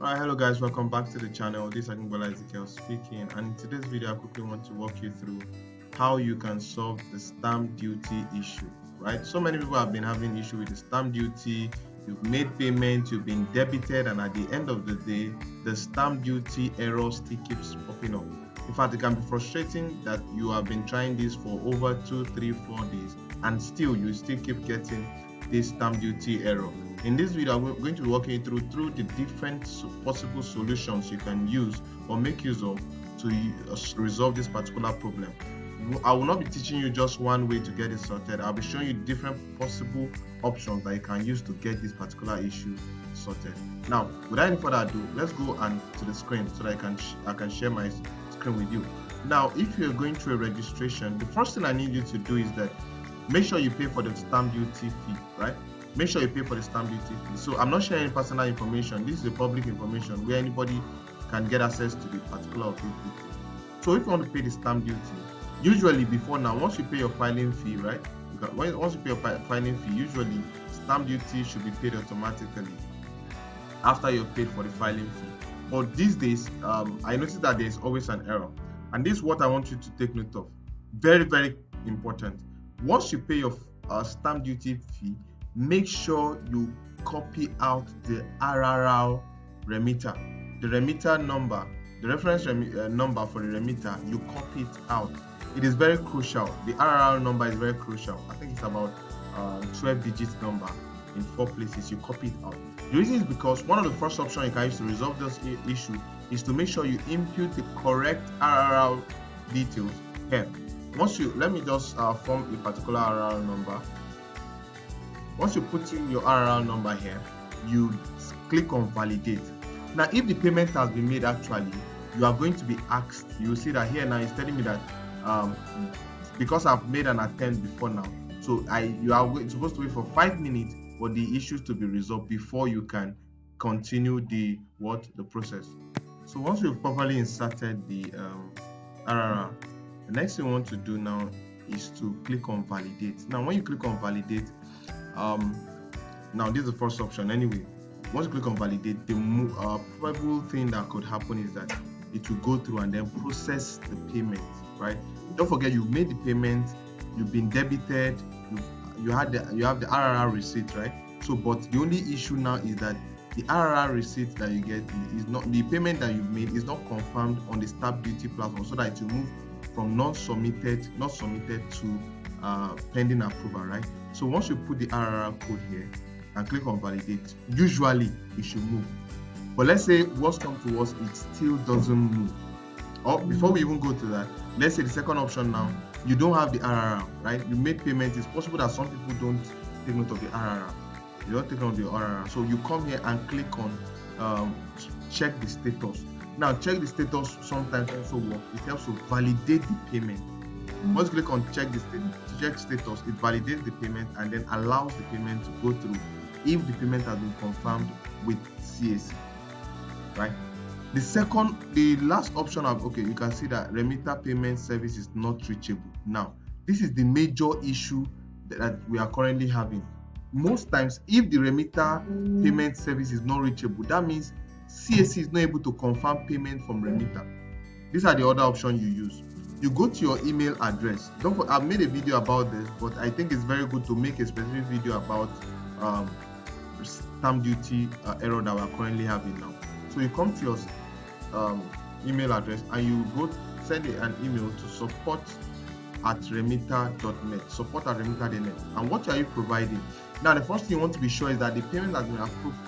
Alright, hello guys, welcome back to the channel. This is Akinbola Ezekiel speaking, and in today's video I quickly want to walk you through how you can solve the stamp duty issue. Right, so many people have been having issue with the stamp duty. You've made payments, you've been debited, and at the end of the day the stamp duty error still keeps popping up. In fact, it can be frustrating that you have been trying this for over 2, 3, 4 days and still keep getting this stamp duty error. In this video, I'm going to be walking you through the different possible solutions you can use or make use of to resolve this particular problem. I will not be teaching you just one way to get it sorted. I'll be showing you different possible options that you can use to get this particular issue sorted. Now, without any further ado, let's go to the screen so that I can share my screen with you. Now, if you're going through a registration, the first thing I need you to do is that make sure you pay for the stamp duty fee, right? Make sure you pay for the stamp duty fee. So I'm not sharing personal information. This is a public information where anybody can get access to the particular of it. So if you want to pay the stamp duty, usually before now, once you pay your filing fee, right? Once you pay your filing fee, usually stamp duty should be paid automatically after you've paid for the filing fee. But these days, I noticed that there's always an error. And this is what I want you to take note of. Very, very important. Once you pay your stamp duty fee, make sure you copy out the RRR remitter, the remitter number, the reference number for the remitter. You copy it out. It is very crucial. The RRR number is very crucial. I think it's about 12 digits number in 4 places. You copy it out. The reason is because one of the first options you can use to resolve this issue is to make sure you input the correct RRR details here. Let me just form a particular RRR number. Once you put in your RRR number here, you click on validate. Now, if the payment has been made actually, you are going to be asked, you see that here now it's telling me that because I've made an attempt before now, so you are supposed to wait for 5 minutes for the issues to be resolved before you can continue the process. So once you've properly inserted the RRR, the next thing you want to do now is to click on validate. Now, when you click on validate, now this is the first option anyway. Once you click on validate, the probable thing that could happen is that it will go through and then process the payment, right? Don't forget, you've made the payment, you've been debited, you have the RRR receipt, right? So, but the only issue now is that the RRR receipt that you get is not, the payment that you've made is not confirmed on the stamp duty platform, so that it will move from not submitted to pending approval, right? So once you put the RRR code here and click on validate, usually it should move. But let's say worst comes to worst, it still doesn't move. Or before we even go to that, let's say the second option now, you don't have the RRR, right? You made payment. It's possible that some people don't take note of the RRR. You don't take note of the RRR. So you come here and click on check the status. Now, check the status sometimes also works. It helps to validate the payment. Once you click on check status, it validates the payment and then allows the payment to go through if the payment has been confirmed with CAC, right? The last option you can see that remitter payment service is not reachable. Now, this is the major issue that we are currently having. Most times, if the remitter payment service is not reachable, that means CAC is not able to confirm payment from remitter. These are the other options you use. You go to your email address. I've made a video about this, but I think it's very good to make a specific video about stamp duty error that we are currently having now. So you come to your email address and you go send an email to support@remitter.net, support@remitter.net. And what are you providing? Now, the first thing you want to be sure is that the payment has been approved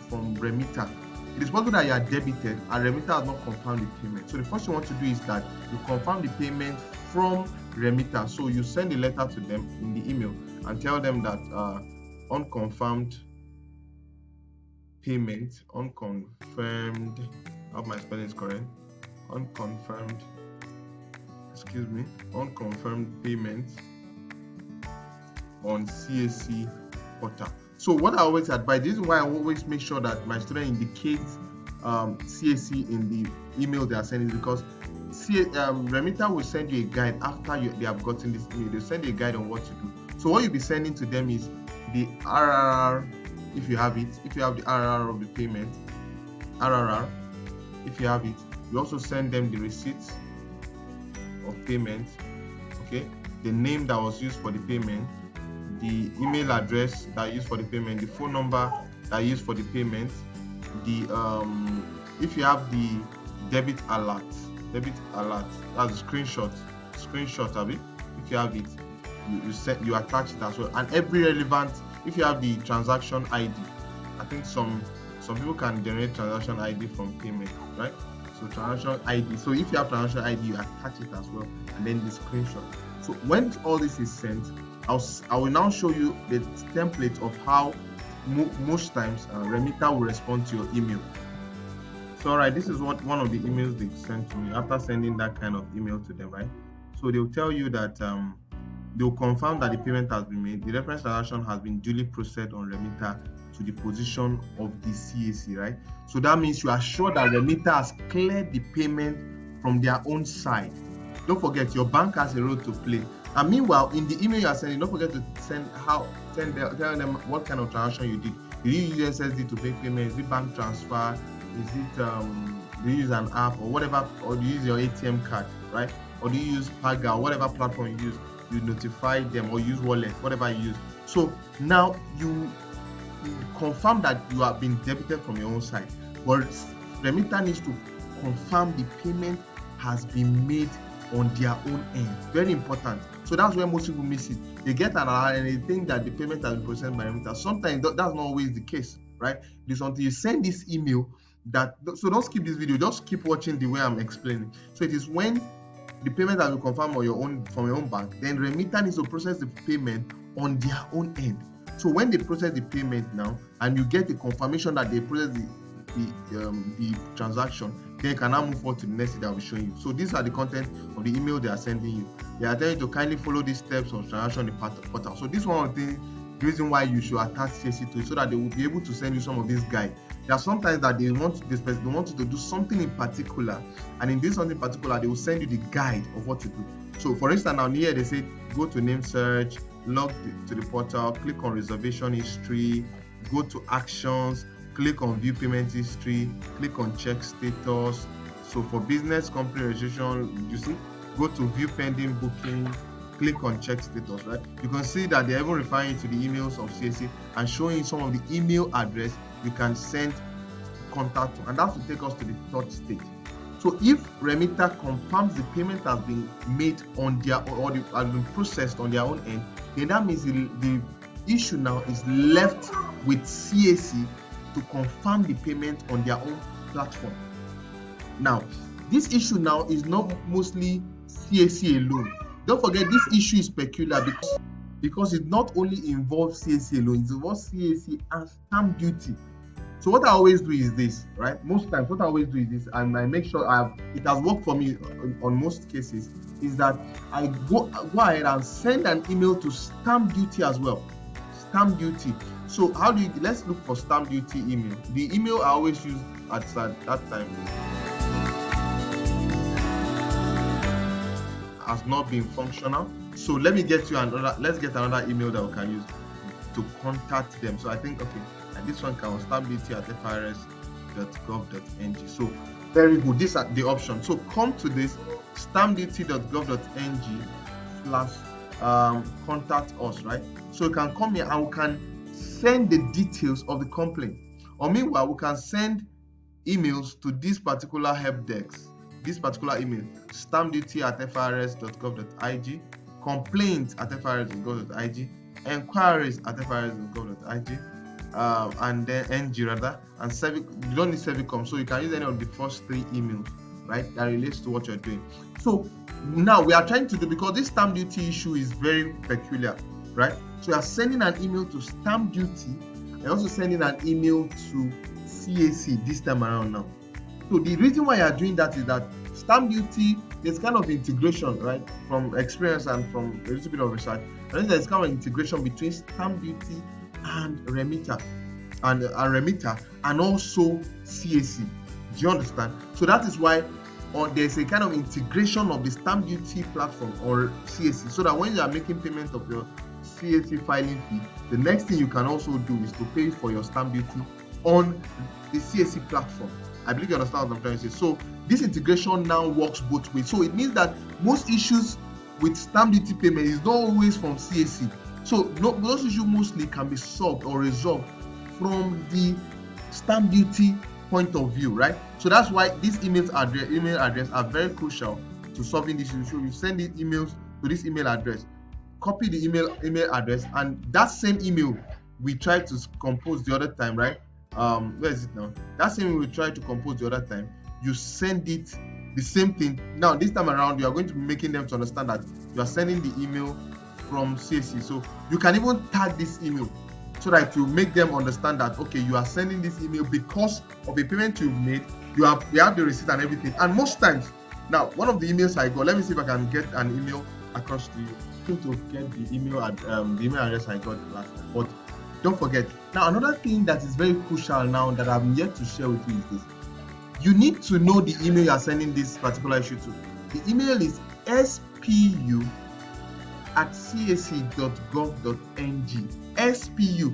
from remitter. It is possible that you are debited and remitter has not confirmed the payment. So the first thing you want to do is that you confirm the payment from remitter. So you send a letter to them in the email and tell them that unconfirmed payment, unconfirmed, I hope my spelling is correct, unconfirmed payment on CAC portal. So what I always advise, this is why I always make sure that my student indicates CAC in the email they are sending, because remitter will send you a guide after they have gotten this email. They'll send you a guide on what to do. So what you'll be sending to them is the RRR if you have it. If you have the RRR of the payment, RRR, if you have it, you also send them the receipts of payment, okay, the name that was used for the payment, the email address that you used for the payment, the phone number that you used for the payment, the if you have the debit alert, that's a screenshot of it. If you have it, you attach it as well, and every relevant, if you have the transaction ID, I think some people can generate transaction ID from payment, right? So transaction ID, so if you have transaction ID, you attach it as well, and then the screenshot. So when all this is sent, I will now show you the template of how most times remitter will respond to your email. So alright, this is what one of the emails they sent to me after sending that kind of email to them, right? So they'll tell you that they'll confirm that the payment has been made, the reference transaction has been duly processed on remitter to the position of the CAC, right? So that means you are sure that remitter has cleared the payment from their own side. Don't forget, your bank has a role to play. And meanwhile, in the email you are sending, don't forget to tell them what kind of transaction you did. Did you use SSD to make payment? Is it bank transfer? Is it do you use an app or whatever, or do you use your ATM card, right? Or do you use Paga or whatever platform you use? You notify them, or use wallet, whatever you use. So now you confirm that you have been debited from your own side, but remitter needs to confirm the payment has been made on their own end. Very important. So that's where most people miss it. They get an alert and they think that the payment has been processed by remitter. Sometimes that's not always the case, right? It is until you send this email that, so don't skip this video, just keep watching the way I'm explaining. So it is when the payment has been confirmed on your own from your own bank, then remitter needs to process the payment on their own end. So when they process the payment now, and you get the confirmation that they process the transaction, then you can now move forward to the next thing that I'll be showing you. So these are the content of the email they are sending you. They are telling you to kindly follow these steps of transaction in the portal. So this one of the reason why you should attach CAC to it, so that they will be able to send you some of these guides. There are sometimes that they want you to do something in particular, and in this something particular, they will send you the guide of what to do. So for instance, now here they say go to name search, log to the portal, click on reservation history, go to actions, click on view payment history, click on check status. So for business company registration, you see, go to view pending booking, click on check status, right? You can see that they're even referring you to the emails of CAC and showing you some of the email address you can send contact to, and that will take us to the third stage. So if remitter confirms the payment has been made on their, or has been processed on their own end, then that means the issue now is left with CAC to confirm the payment on their own platform. Now, this issue now is not mostly CAC alone. Don't forget, this issue is peculiar because it not only involves CAC alone, it involves CAC and stamp duty. So what I always do is this, right? Most times, what I always do is this, and I make sure it has worked for me on most cases, is that I go ahead and send an email to stamp duty as well. Stamp duty. So how do you, let's look for stamp duty email. The email I always use at that time has not been functional. So let's get another email that we can use to contact them. So I think, okay, and this one can stampduty@firs.gov.ng. So very good. These are the options. So come to this stampduty.gov.ng/contact us, right? So you can come here and we can send the details of the complaint. Or meanwhile, we can send emails to this particular help desk. This particular email, stampduty@firs.gov.ig, complaints@firs.gov.ig, enquiries@firs.gov.ig, and then NG rather, and you don't need Servicom, so you can use any of the first three emails, right, that relates to what you're doing. So now we are trying to do, because this stamp duty issue is very peculiar, right? So you are sending an email to stamp duty and also sending an email to CAC this time around now. So the reason why you are doing that is that stamp duty, there's kind of integration, right, from experience and from a little bit of research. I think there's kind of integration between stamp duty and remitter, and also CAC. Do you understand? So that is why there's a kind of integration of the stamp duty platform or CAC, so that when you are making payment of your CAC filing fee, the next thing you can also do is to pay for your stamp duty on the CAC platform. I believe you understand what I'm trying to say. So this integration now works both ways. So it means that most issues with stamp duty payment is not always from CAC. So those issues mostly can be solved or resolved from the stamp duty point of view, right? So that's why these email address are very crucial to solving this issue. So you send the emails to this email address, copy the email address, and that same email we tried to compose the other time, right? Where is it now? That same email we tried to compose the other time, you send it the same thing. Now this time around, you are going to be making them to understand that you are sending the email from CAC. So you can even tag this email so that you make them understand that, okay, you are sending this email because of a payment you've made. We have the receipt and everything. And most times, now one of the emails I got, let me see if I can get an email across to you. I'm going to get the email address I got last time. But don't forget. Now another thing that is very crucial now that I'm yet to share with you is this. You need to know the email you are sending this particular issue to. The email is spu@cac.gov.ng. SPU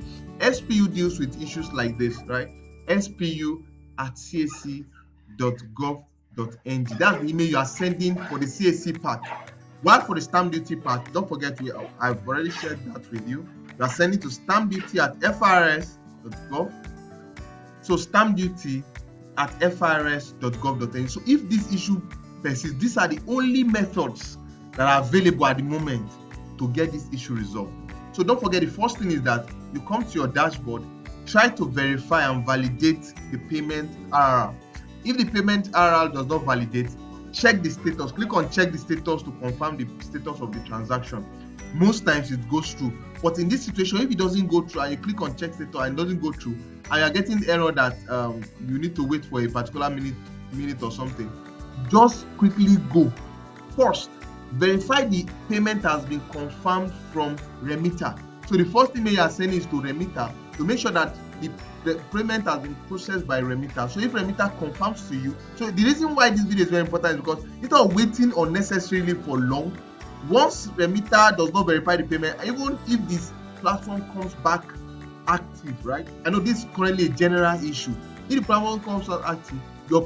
deals with issues like this, right? SPU@cac.gov.ng. That's the email you are sending for the CAC part. While for the stamp duty part, don't forget I've already shared that with you. You are sending to stampduty@frs.gov. So stampduty@frs.gov.ng. So if this issue persists, these are the only methods that are available at the moment to get this issue resolved. So don't forget, the first thing is that you come to your dashboard, try to verify and validate the payment RRR. If the payment RRR does not validate, check the status. Click on check the status to confirm the status of the transaction. Most times it goes through, but in this situation, if it doesn't go through and you click on check status and it doesn't go through, and you're getting the error that you need to wait for a particular minute or something, just quickly go. First, verify the payment has been confirmed from remitter. So the first email you are sending is to remitter to make sure that the payment has been processed by remitter. So if remitter confirms to you, so the reason why this video is very important is because instead of waiting unnecessarily for long, once remitter does not verify the payment, even if this platform comes back active, right? I know this is currently a general issue. If the platform comes out active, your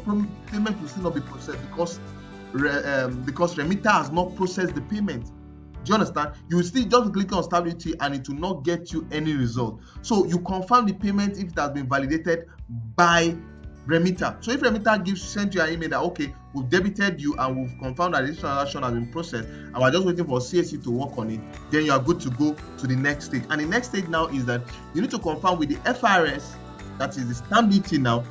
payment will still not be processed because remitter has not processed the payment. Do you understand? You will still just click on stamp duty and it will not get you any result. So you confirm the payment if it has been validated by remitter. So if remitter sent you an email that, okay, we've debited you and we've confirmed that this transaction has been processed and we're just waiting for CAC to work on it, then you are good to go to the next stage. And the next stage now is that you need to confirm with the FRS, that is the stamp duty now,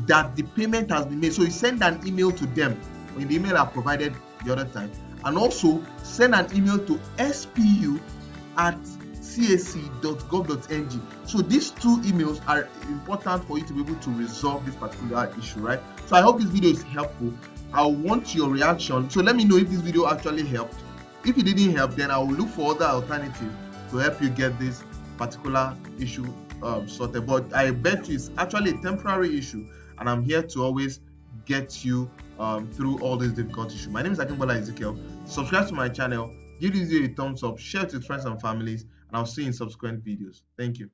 that the payment has been made. So you send an email to them in the email I provided the other time, and also send an email to spu@cac.gov.ng. So these two emails are important for you to be able to resolve this particular issue, right? So I hope this video is helpful. I want your reaction. So let me know if this video actually helped. If it didn't help, then I will look for other alternatives to help you get this particular issue sorted. But I bet you it's actually a temporary issue, and I'm here to always get you through all these difficult issues. My name is Akinbola Ezekiel. Subscribe to my channel, give this video a thumbs up, share it with friends and families, and I'll see you in subsequent videos. Thank you.